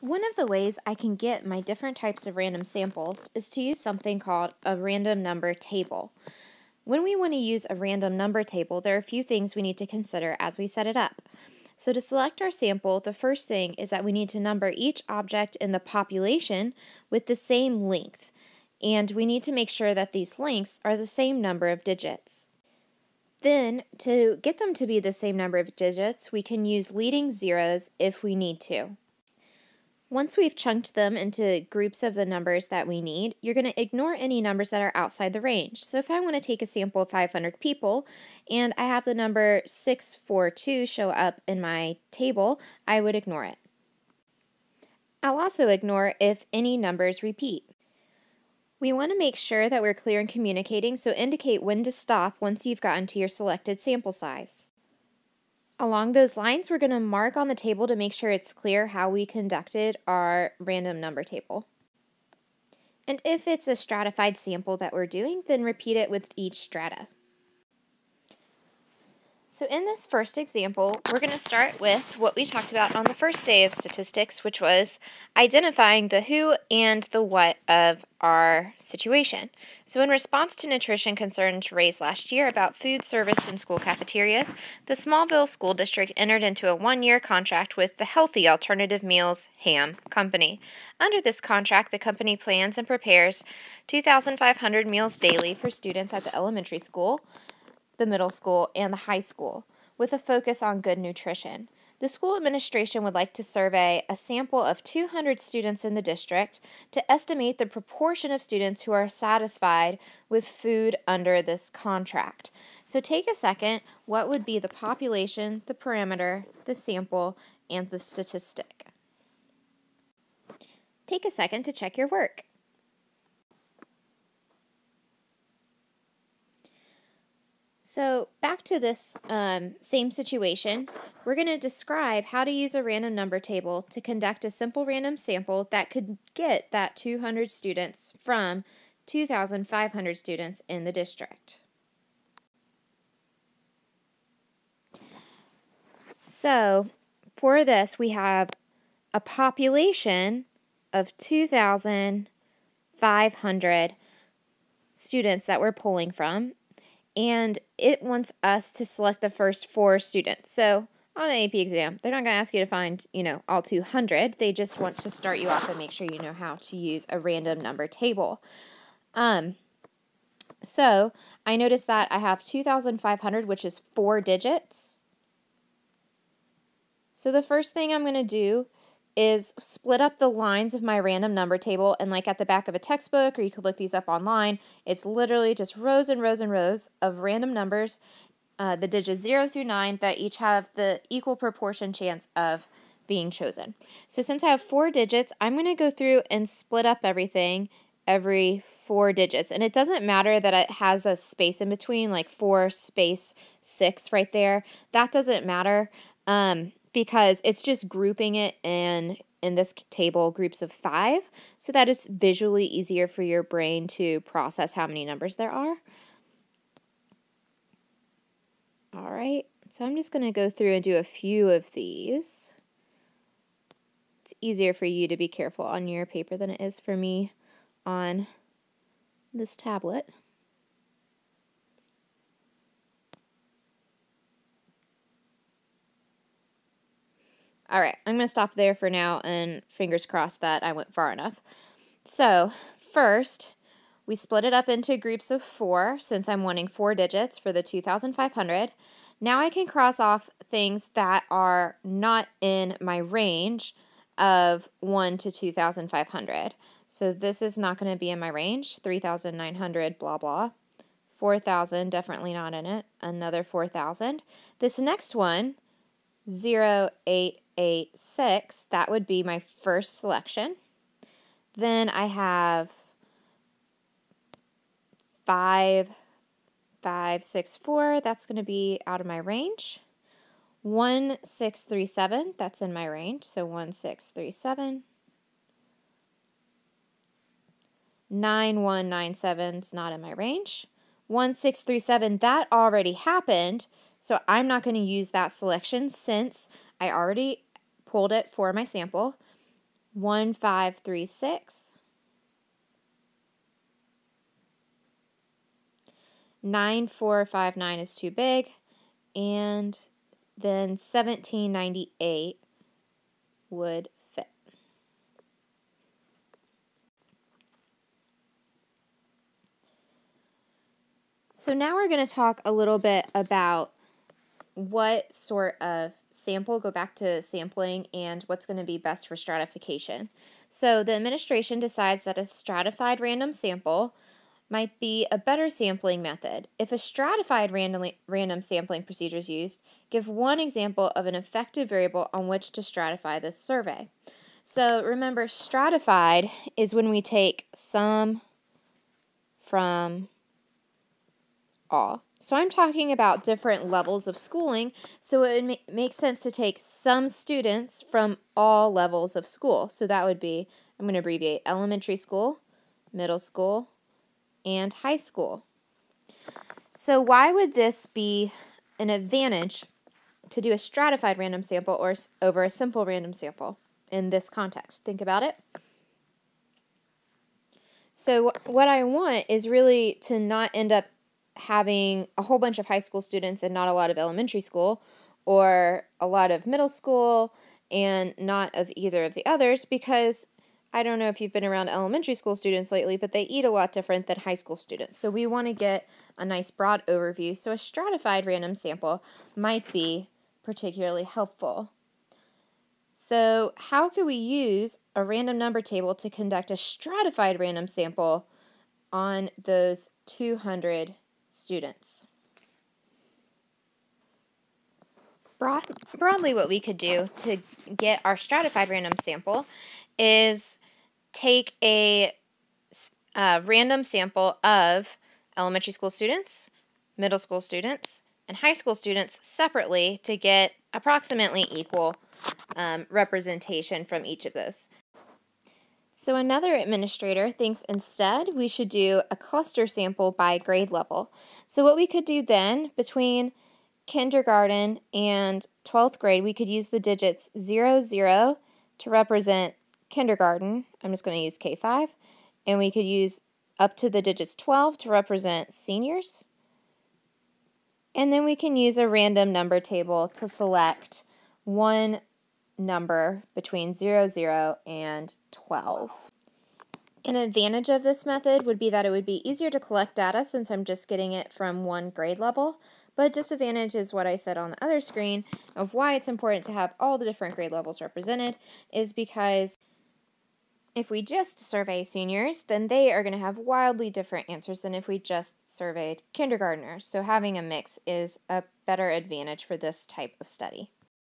One of the ways I can get my different types of random samples is to use something called a random number table. When we want to use a random number table, there are a few things we need to consider as we set it up. So to select our sample, the first thing is that we need to number each object in the population with the same length, and we need to make sure that these lengths are the same number of digits. Then, to get them to be the same number of digits, we can use leading zeros if we need to. Once we've chunked them into groups of the numbers that we need, you're going to ignore any numbers that are outside the range. So if I want to take a sample of 500 people and I have the number 642 show up in my table, I would ignore it. I'll also ignore if any numbers repeat. We want to make sure that we're clear in communicating, so indicate when to stop once you've gotten to your selected sample size. Along those lines, we're going to mark on the table to make sure it's clear how we conducted our random number table. And if it's a stratified sample that we're doing, then repeat it with each strata. So in this first example, we're going to start with what we talked about on the first day of statistics, which was identifying the who and the what of our situation. So in response to nutrition concerns raised last year about food serviced in school cafeterias, the Smallville School District entered into a one-year contract with the Healthy Alternative Meals Ham Company. Under this contract, the company plans and prepares 2,500 meals daily for students at the elementary school, the middle school, and the high school, with a focus on good nutrition. The school administration would like to survey a sample of 200 students in the district to estimate the proportion of students who are satisfied with food under this contract. So take a second. What would be the population, the parameter, the sample, and the statistic? Take a second to check your work. So back to this same situation, we're going to describe how to use a random number table to conduct a simple random sample that could get that 200 students from 2,500 students in the district. So for this, we have a population of 2,500 students that we're pulling from, and it wants us to select the first 4 students. So on an AP exam, they're not going to ask you to find, all 200. They just want to start you off and make sure you know how to use a random number table. So I noticed that I have 2,500, which is 4 digits. So the first thing I'm going to do is split up the lines of my random number table, and like at the back of a textbook, or you could look these up online, it's literally just rows and rows and rows of random numbers, the digits 0 through 9, that each have the equal proportion chance of being chosen. So since I have 4 digits, I'm going to go through and split up everything every 4 digits. And it doesn't matter that it has a space in between, like 4 space 6 right there. That doesn't matter. Because it's just grouping it in this table groups of 5, so that it's visually easier for your brain to process how many numbers there are. All right, so I'm just going to go through and do a few of these. It's easier for you to be careful on your paper than it is for me on this tablet. All right, I'm going to stop there for now, and fingers crossed that I went far enough. So first, we split it up into groups of 4, since I'm wanting 4 digits for the 2,500. Now I can cross off things that are not in my range of 1 to 2,500. So this is not going to be in my range, 3,900, blah, blah. 4,000, definitely not in it. Another 4,000. This next one, 0,886, that would be my first selection. Then I have 5,564, that's going to be out of my range. 1,637, that's in my range, so 1,637. 9,197 is not in my range. 1,637, that already happened, so I'm not going to use that selection since I already pulled it for my sample. 1536, 9459 is too big, and then 1798 would fit. So now we're going to talk a little bit about what sort of sample, go back to sampling, and what's going to be best for stratification. So the administration decides that a stratified random sample might be a better sampling method. If a stratified random sampling procedure is used, give one example of an effective variable on which to stratify this survey. So remember, stratified is when we take some from all. So I'm talking about different levels of schooling, so it would make sense to take some students from all levels of school. So that would be, I'm going to abbreviate, elementary school, middle school, and high school. So why would this be an advantage to do a stratified random sample or over a simple random sample in this context? Think about it. So what I want is really to not end up having a whole bunch of high school students and not a lot of elementary school, or a lot of middle school and not of either of the others, because I don't know if you've been around elementary school students lately, but they eat a lot different than high school students. So we want to get a nice broad overview. So a stratified random sample might be particularly helpful. So how could we use a random number table to conduct a stratified random sample on those 200 students? Broadly, what we could do to get our stratified random sample is take a random sample of elementary school students, middle school students, and high school students separately to get approximately equal representation from each of those. So another administrator thinks instead we should do a cluster sample by grade level. So what we could do then, between kindergarten and 12th grade, we could use the digits 0, 0 to represent kindergarten. I'm just going to use K5. And we could use up to the digits 12 to represent seniors. And then we can use a random number table to select one number between 0, 0 and 12. An advantage of this method would be that it would be easier to collect data since I'm just getting it from one grade level, but a disadvantage is what I said on the other screen of why it's important to have all the different grade levels represented is because if we just survey seniors, then they are going to have wildly different answers than if we just surveyed kindergartners. So having a mix is a better advantage for this type of study.